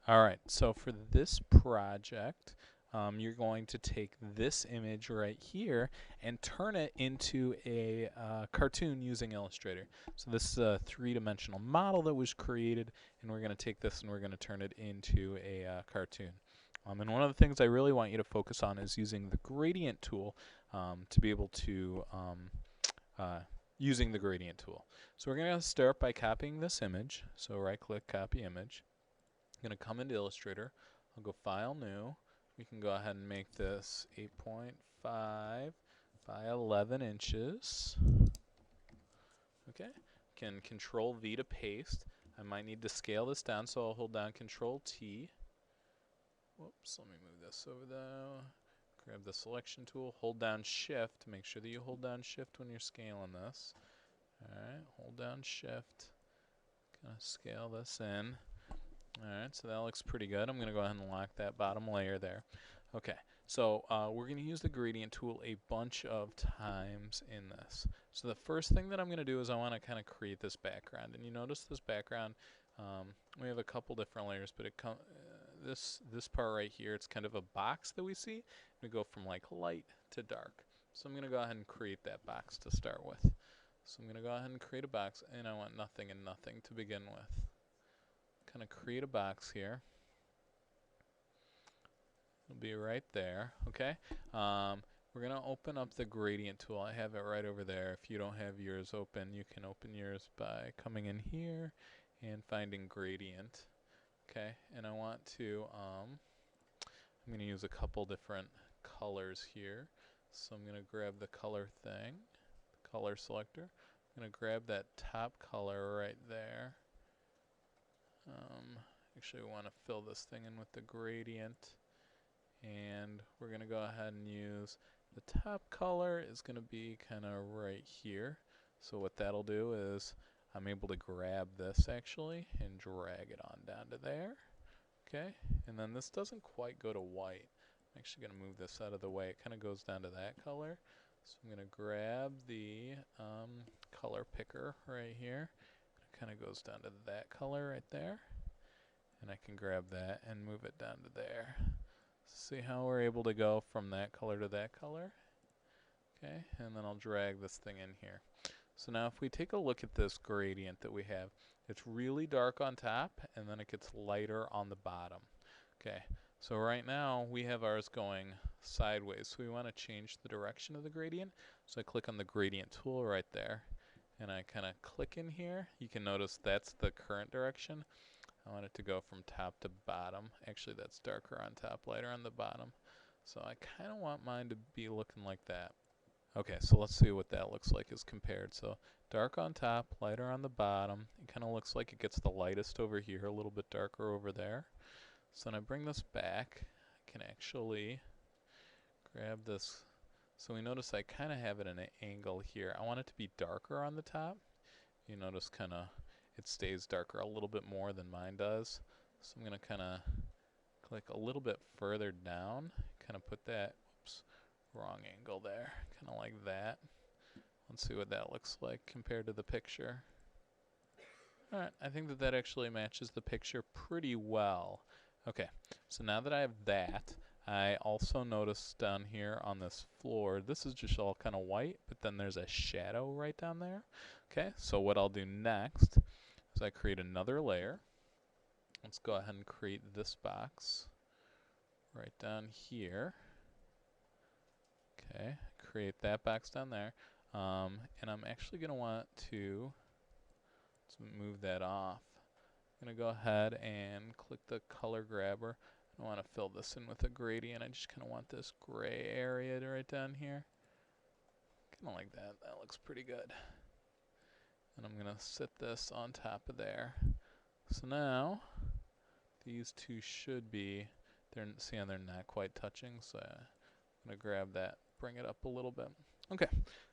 All right, so for this project, you're going to take this image right here and turn it into a cartoon using Illustrator. So this is a three-dimensional model that was created, and we're going to take this and we're going to turn it into a cartoon. And one of the things I really want you to focus on is using the gradient tool to be able to using the gradient tool. So we're going to start by copying this image. So right-click, copy image. I'm going to come into Illustrator. I'll go File, New. We can go ahead and make this 8.5 by 11 inches. Okay. Can Control V to paste. I might need to scale this down, so I'll hold down Control T. Whoops, let me move this over there. Grab the selection tool, hold down Shift. Make sure that you hold down Shift when you're scaling this. Alright, hold down Shift. Gonna scale this in. Alright, so that looks pretty good. I'm going to go ahead and lock that bottom layer there. Okay, so we're going to use the gradient tool a bunch of times in this. So the first thing that I'm going to do is I want to kind of create this background. And you notice this background, we have a couple different layers, but this part right here, it's kind of a box that we see. We go from like light to dark. So I'm going to go ahead and create that box to start with. So I'm going to go ahead and create a box, and I want nothing and nothing to begin with. Kind of create a box here. It'll be right there. Okay. We're going to open up the gradient tool. I have it right over there. If you don't have yours open, you can open yours by coming in here and finding gradient. Okay. And I want to, I'm going to use a couple different colors here. So I'm going to grab the color thing, the color selector. I'm going to grab that top color right there. Actually, we want to fill this thing in with the gradient, and we're going to go ahead and use the top color is going to be kind of right here. So what that'll do is I'm able to grab this actually and drag it on down to there. Okay, and then this doesn't quite go to white. I'm actually going to move this out of the way. It kind of goes down to that color. So I'm going to grab the color picker right here. It kind of goes down to that color right there. And I can grab that and move it down to there. See how we're able to go from that color to that color? Okay, and then I'll drag this thing in here. So now if we take a look at this gradient that we have, it's really dark on top, and then it gets lighter on the bottom. Okay, so right now we have ours going sideways, so we want to change the direction of the gradient. So I click on the gradient tool right there, and I kind of click in here. You can notice that's the current direction. I want it to go from top to bottom. Actually, that's darker on top, lighter on the bottom. So I kind of want mine to be looking like that. Okay, so let's see what that looks like as compared. So dark on top, lighter on the bottom. It kind of looks like it gets the lightest over here, a little bit darker over there. So when I bring this back, I can actually grab this. So we notice I kind of have it at an angle here. I want it to be darker on the top. You notice kind of it stays darker a little bit more than mine does. So I'm going to kind of click a little bit further down, kind of put that, whoops, wrong angle there, kind of like that. Let's see what that looks like compared to the picture. Alright, I think that that actually matches the picture pretty well. Okay, so now that I have that, I also notice down here on this floor, this is just all kind of white, but then there's a shadow right down there. Okay, so what I'll do next is I create another layer. Let's go ahead and create this box right down here. Okay, create that box down there. And I'm actually going to want to move that off. I'm going to go ahead and click the color grabber. I want to fill this in with a gradient. I just kind of want this gray area right down here. Kind of like that. That looks pretty good. And I'm going to sit this on top of there. So now these two should be, they're not quite touching, so I'm going to grab that, bring it up a little bit. Okay,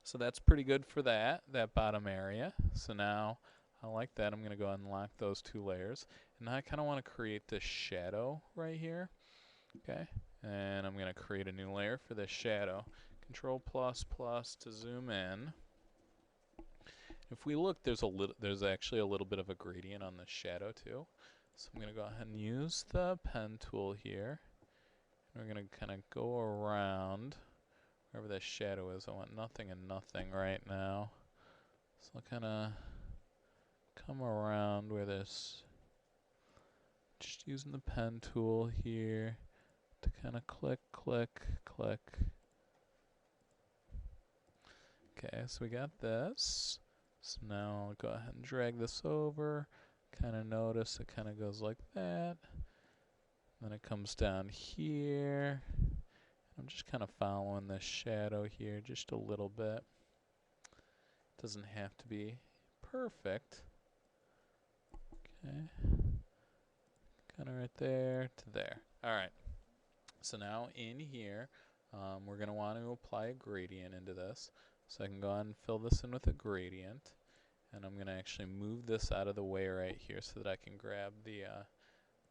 so that's pretty good for that bottom area. So now I like that. I'm going to go ahead and lock those two layers. And now I kind of want to create this shadow right here. Okay, and I'm going to create a new layer for this shadow. Control plus plus to zoom in. If we look, there's actually a little bit of a gradient on the shadow too. So I'm going to go ahead and use the pen tool here. And we're going to kind of go around wherever that shadow is. I want nothing and nothing right now. So I'll kind of come around where this, just using the pen tool here to kind of click, click, click. Okay, so we got this. So now I'll go ahead and drag this over. Kind of notice it kind of goes like that. Then it comes down here. I'm just kind of following this shadow here just a little bit. Doesn't have to be perfect. Okay. Kind of right there to there. Alright. So now in here, we're going to want to apply a gradient into this. So I can go ahead and fill this in with a gradient. And I'm going to actually move this out of the way right here so that I can grab the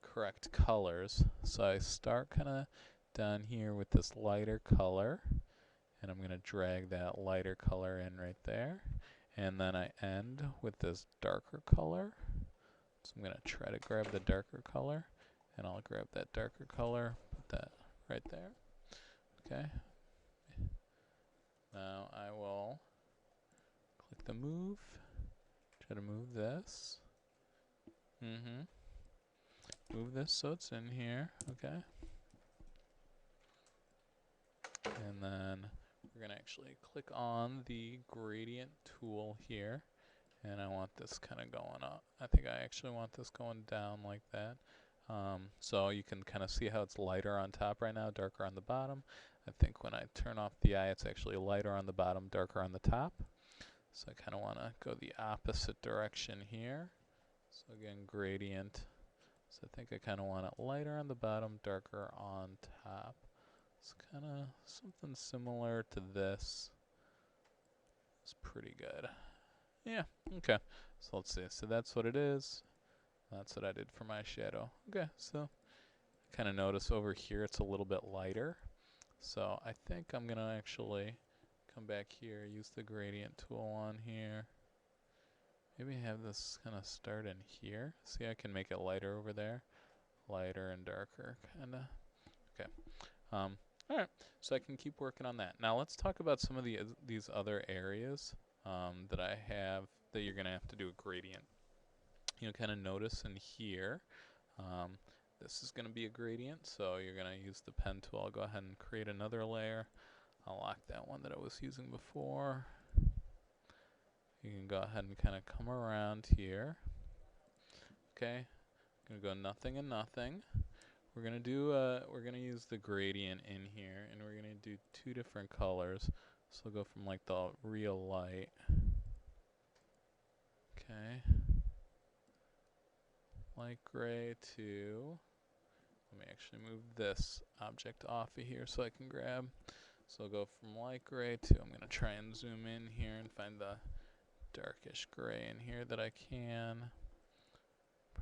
correct colors. So I start kind of down here with this lighter color. And I'm going to drag that lighter color in right there. And then I end with this darker color. So I'm going to try to grab the darker color. And I'll grab that darker color, put that right there. Okay. Now I will click the move. Try to move this. Move this so it's in here. Okay. And then we're going to actually click on the gradient tool here. And I want this kind of going up. I think I actually want this going down like that. So you can kind of see how it's lighter on top right now, darker on the bottom. I think when I turn off the eye, it's actually lighter on the bottom, darker on the top. So I kind of want to go the opposite direction here. So again, gradient. So I think I kind of want it lighter on the bottom, darker on top. It's kind of something similar to this. It's pretty good. Yeah, okay. So let's see. So that's what it is. That's what I did for my shadow. Okay, so kind of notice over here it's a little bit lighter. So I think I'm going to actually come back here, use the gradient tool on here. Maybe have this kind of start in here. See, I can make it lighter over there. Lighter and darker, kind of. Okay. Alright, so I can keep working on that. Now let's talk about some of these other areas that I have that you're going to have to do a gradient. You know, kind of notice in here, this is going to be a gradient, so you're going to use the pen tool. I'll go ahead and create another layer. I'll lock that one that I was using before. You can go ahead and kind of come around here. Okay, I'm going to go nothing and nothing. We're going to do, we're going to use the gradient in here, and we're going to do two different colors. So we'll go from like the real light. Okay. Light gray to, let me actually move this object off of here so I can grab. So I'll go from light gray to, I'm going to try and zoom in here and find the darkish gray in here that I can.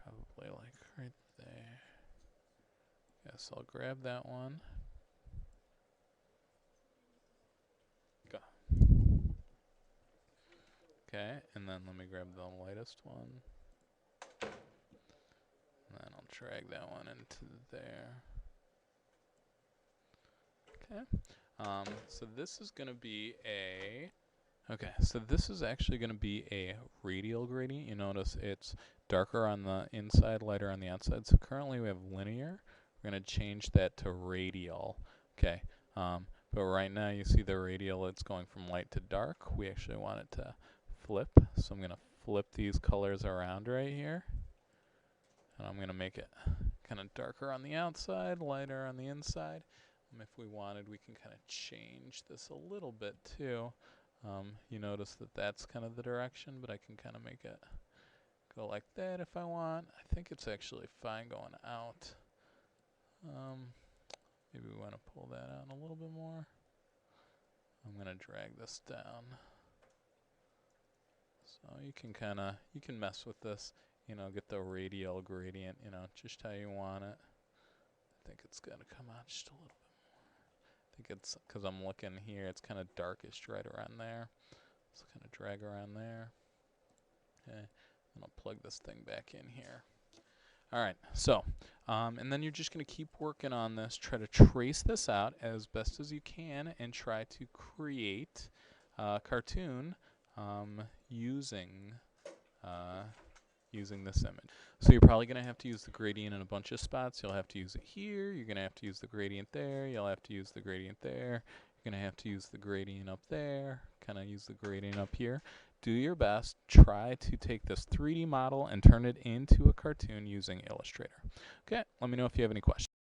Probably like right there. Yes, I'll grab that one. Go. Okay, and then let me grab the lightest one. And then I'll drag that one into there. Okay. So this is going to be a... Okay, so this is actually going to be a radial gradient. You notice it's darker on the inside, lighter on the outside. So currently we have linear. We're going to change that to radial. Okay, but right now you see the radial, it's going from light to dark. We actually want it to flip. So I'm going to flip these colors around right here. And I'm going to make it kind of darker on the outside, lighter on the inside. If we wanted, we can kind of change this a little bit too. You notice that that's kind of the direction, but I can kind of make it go like that if I want. I think it's actually fine going out. Maybe we want to pull that out a little bit more. I'm going to drag this down. So you can kind of, you can mess with this, you know, get the radial gradient, you know, just how you want it. I think it's going to come out just a little bit. I think it's because I'm looking here, it's kind of darkish right around there. So kind of drag around there. Okay, and I'll plug this thing back in here. All right, so, and then you're just going to keep working on this. Try to trace this out as best as you can and try to create a cartoon using using this image. So you're probably going to have to use the gradient in a bunch of spots. You'll have to use it here. You're going to have to use the gradient there. You'll have to use the gradient there. You're going to have to use the gradient up there. Kind of use the gradient up here. Do your best. Try to take this 3D model and turn it into a cartoon using Illustrator. Okay, let me know if you have any questions.